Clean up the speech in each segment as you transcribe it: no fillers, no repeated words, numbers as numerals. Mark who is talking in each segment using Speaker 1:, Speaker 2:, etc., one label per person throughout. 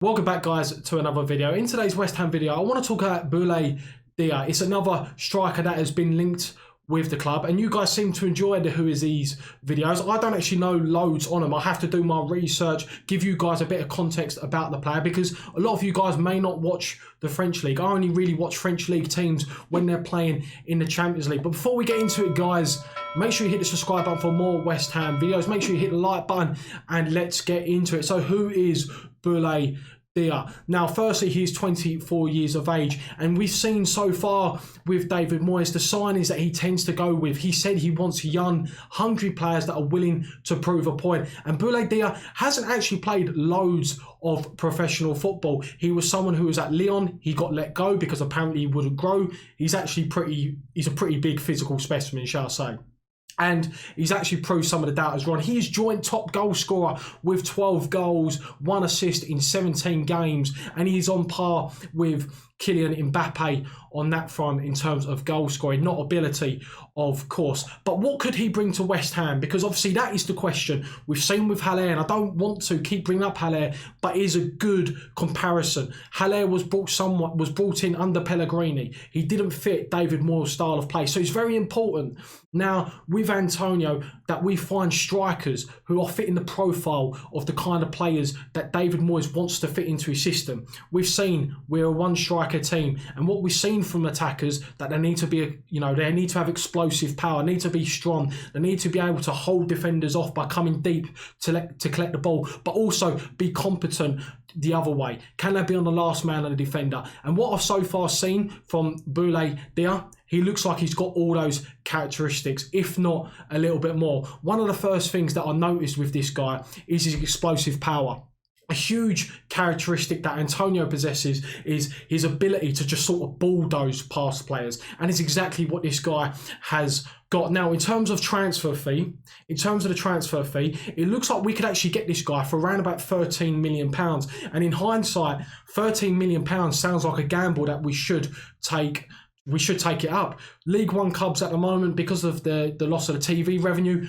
Speaker 1: Welcome back, guys, to another video. In today's West Ham video, I want to talk about Boulaye Dia. It's another striker that has been linked with the club, and you guys seem to enjoy the Who Is These videos. I don't actually know loads on them. I have to do my research, give you guys a bit of context about the player, because a lot of you guys may not watch the French League. I only really watch French League teams when they're playing in the Champions League. But before we get into it, guys, make sure you hit the subscribe button for more West Ham videos. Make sure you hit the like button, and let's get into it. So who is Boulaye Dia? Now, firstly, he's 24 years of age, and we've seen so far with David Moyes the signings that he tends to go with. He said he wants young, hungry players that are willing to prove a point. And Boulaye Dia hasn't actually played loads of professional football. He was someone who was at Lyon. He got let go because apparently he wouldn't grow. He's a pretty big physical specimen, shall I say. And he's actually proved some of the doubters wrong. He is joint top goal scorer with 12 goals, 1 assist in 17 games. And he's on par with Kylian Mbappe on that front in terms of goal scoring, not ability, of course. But what could he bring to West Ham? Because obviously that is the question. We've seen with Haller, and I don't want to keep bringing up Haller, but it is a good comparison. Haller was brought in under Pellegrini. He didn't fit David Moyes' style of play. So it's very important now with Antonio that we find strikers who are fitting the profile of the kind of players that David Moyes wants to fit into his system. We've seen we're a one striker team, and what we've seen from attackers that they need to be, they need to have explosive power, need to be strong, they need to be able to hold defenders off by coming deep to collect the ball, but also be competent the other way. Can they be on the last man and the defender? And what I've so far seen from Boulaye Dia, he looks like he's got all those characteristics, if not a little bit more. One of the first things that I noticed with this guy is his explosive power. A huge characteristic that Antonio possesses is his ability to just sort of bulldoze past players. And it's exactly what this guy has got. Now, in terms of the transfer fee, it looks like we could actually get this guy for around about £13 million. And in hindsight, £13 million sounds like a gamble that we should take. We should take it up. League One clubs at the moment, because of the loss of the TV revenue,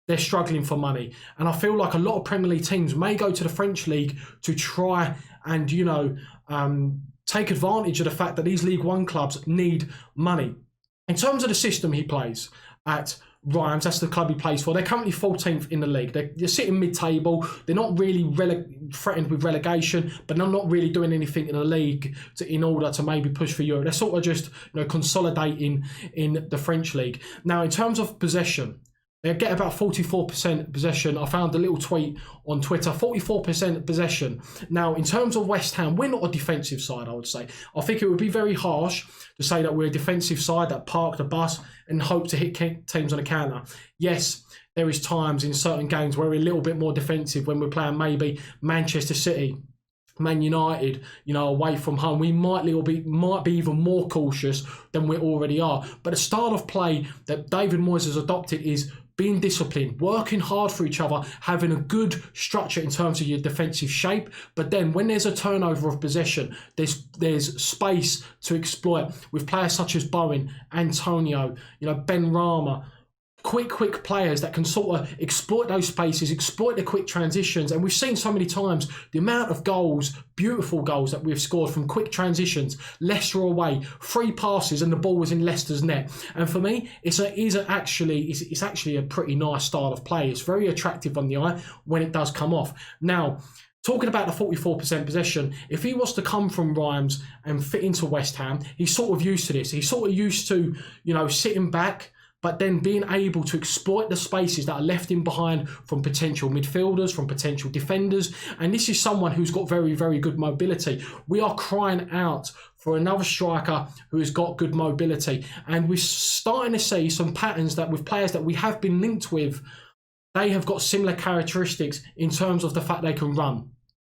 Speaker 1: they're struggling for money. And I feel like a lot of Premier League teams may go to the French League to try and, take advantage of the fact that these League One clubs need money. In terms of the system he plays at Reims, that's the club he plays for. They're currently 14th in the league. They're sitting mid-table. They're not really threatened with relegation, but they're not really doing anything in the league in order to maybe push for Europe. They're sort of just consolidating in the French league. Now, in terms of possession, they get about 44% possession. I found a little tweet on Twitter, 44% possession. Now, in terms of West Ham, we're not a defensive side, I would say. I think it would be very harsh to say that we're a defensive side that park the bus and hope to hit teams on a counter. Yes, there is times in certain games where we're a little bit more defensive when we're playing maybe Manchester City, Man United, away from home. We might be even more cautious than we already are. But the style of play that David Moyes has adopted is being disciplined, working hard for each other, having a good structure in terms of your defensive shape. But then when there's a turnover of possession, there's space to exploit with players such as Bowen, Antonio, Ben Rama. Quick players that can sort of exploit those spaces, exploit the quick transitions. And we've seen so many times the amount of goals, beautiful goals that we've scored from quick transitions. Leicester away, 3 passes and the ball was in Leicester's net. And for me, it's actually a pretty nice style of play. It's very attractive on the eye when it does come off. Now, talking about the 44% possession, if he was to come from Reims and fit into West Ham, he's sort of used to this. He's sort of used to, sitting back, but then being able to exploit the spaces that are left in behind from potential midfielders, from potential defenders. And this is someone who's got very, very good mobility. We are crying out for another striker who has got good mobility. And we're starting to see some patterns that with players that we have been linked with, they have got similar characteristics in terms of the fact they can run.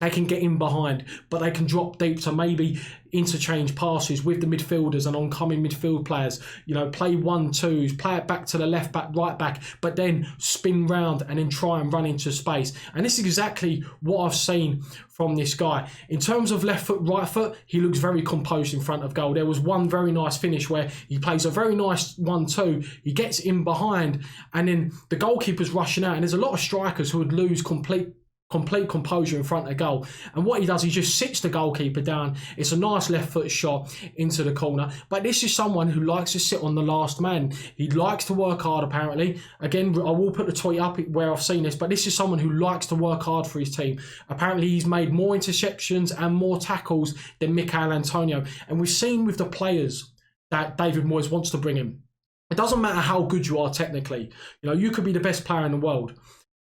Speaker 1: They can get in behind, but they can drop deep to maybe interchange passes with the midfielders and oncoming midfield players. Play 1-2s, play it back to the left back, right back, but then spin round and then try and run into space. And this is exactly what I've seen from this guy. In terms of left foot, right foot, he looks very composed in front of goal. There was one very nice finish where he plays a very nice 1-2. He gets in behind, and then the goalkeeper's rushing out. And there's a lot of strikers who would lose complete complete composure in front of goal. And what he does, he just sits the goalkeeper down. It's a nice left foot shot into the corner. But this is someone who likes to sit on the last man. He likes to work hard, apparently. Again, I will put the tweet up where I've seen this, but this is someone who likes to work hard for his team. Apparently, he's made more interceptions and more tackles than Michail Antonio. And we've seen with the players that David Moyes wants to bring in. It doesn't matter how good you are technically. You could be the best player in the world.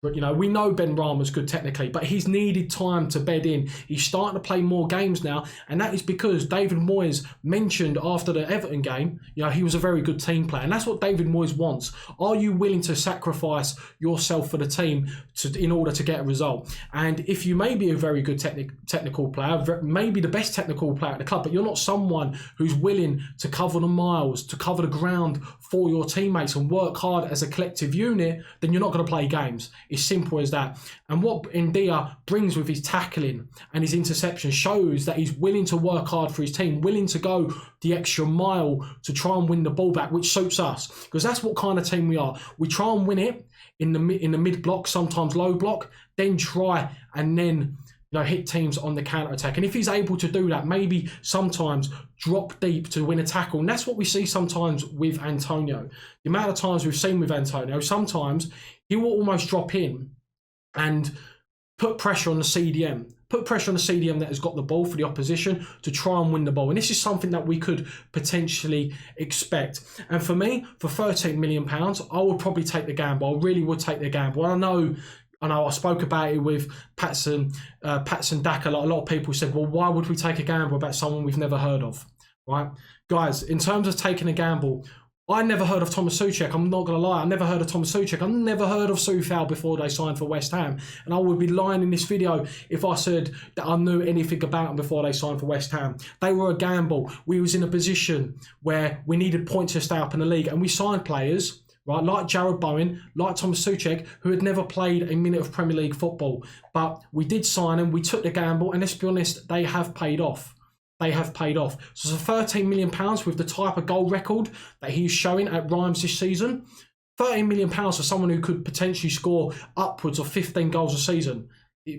Speaker 1: But, we know Ben Rama's good technically, but he's needed time to bed in. He's starting to play more games now, and that is because David Moyes mentioned after the Everton game, he was a very good team player, and that's what David Moyes wants. Are you willing to sacrifice yourself for the team in order to get a result? And if you may be a very good technical player, maybe the best technical player at the club, but you're not someone who's willing to cover the miles, to cover the ground for your teammates and work hard as a collective unit, then you're not going to play games. It's simple as that. And what Dia brings with his tackling and his interception shows that he's willing to work hard for his team, willing to go the extra mile to try and win the ball back, which suits us, because that's what kind of team we are. We try and win it in the mid block, sometimes low block, then try and then hit teams on the counter-attack. And if he's able to do that, maybe sometimes drop deep to win a tackle. And that's what we see sometimes with Antonio. The amount of times we've seen with Antonio, sometimes he will almost drop in and put pressure on the CDM. Put pressure on the CDM that has got the ball for the opposition to try and win the ball. And this is something that we could potentially expect. And for me, for £13 million, I would probably take the gamble. I really would take the gamble. And I know I spoke about it with Patson Daka. A lot of people said, well, why would we take a gamble about someone we've never heard of, right? Guys, in terms of taking a gamble, I never heard of Thomas Souček. I'm not going to lie. I never heard of Thomas Souček. I never heard of Soufal before they signed for West Ham. And I would be lying in this video if I said that I knew anything about them before they signed for West Ham. They were a gamble. We was in a position where we needed points to stay up in the league. And we signed players, right, like Jarrod Bowen, like Thomas Souček, who had never played a minute of Premier League football. But we did sign them, we took the gamble, and let's be honest, they have paid off. They have paid off. So it's £13 million with the type of goal record that he's showing at Reims this season. £13 million for someone who could potentially score upwards of 15 goals a season.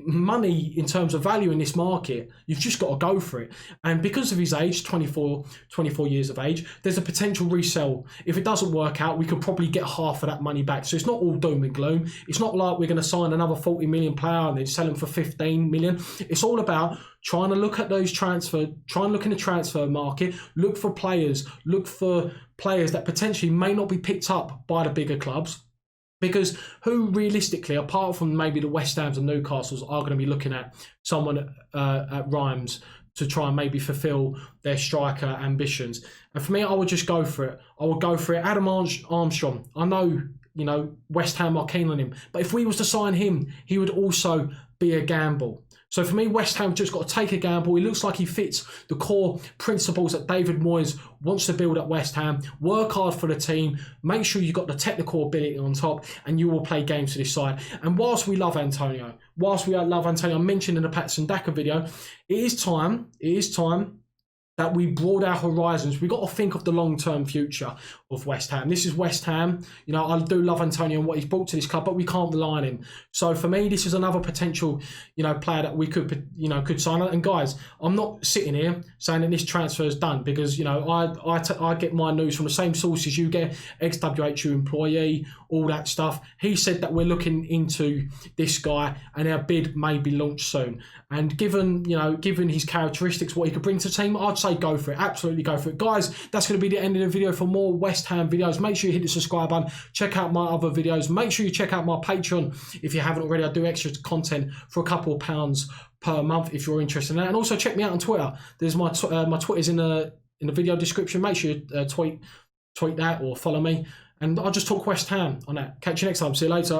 Speaker 1: Money in terms of value in this market, you've just got to go for it. And because of his age, 24 years of age, there's a potential resell. If it doesn't work out, we could probably get half of that money back. So it's not all doom and gloom. It's not like we're going to sign another £40 million player and then sell him for 15 million. It's all about trying to look at those try and look in the transfer market, look for players that potentially may not be picked up by the bigger clubs. Because who realistically, apart from maybe the West Hams and Newcastles, are going to be looking at someone at Reims to try and maybe fulfil their striker ambitions? And for me, I would just go for it. I would go for it. Adam Armstrong, I know, West Ham are keen on him. But if we was to sign him, he would also be a gamble. So for me, West Ham just got to take a gamble. He looks like he fits the core principles that David Moyes wants to build at West Ham. Work hard for the team. Make sure you've got the technical ability on top, and you will play games to this side. And whilst we love Antonio, I mentioned in the Patson Daka video, it is time that we broaden our horizons. We've got to think of the long-term future of West Ham. This is West Ham. I do love Antonio and what he's brought to this club, but we can't rely on him. So for me, this is another potential, player that we could sign. And guys, I'm not sitting here saying that this transfer is done because, I get my news from the same sources you get, ex-WHU employee, all that stuff. He said that we're looking into this guy and our bid may be launched soon. And given his characteristics, what he could bring to the team, I'd say go for it. Absolutely go for it. Guys, that's going to be the end of the video. For more West Ham videos, make sure you hit the subscribe button. Check out my other videos. Make sure you check out my Patreon if you haven't already. I do extra content for a couple of pounds per month if you're interested in that. And also check me out on Twitter. There's my Twitter's in the video description. Make sure you tweet that or follow me. And I'll just talk West Ham on that. Catch you next time. See you later.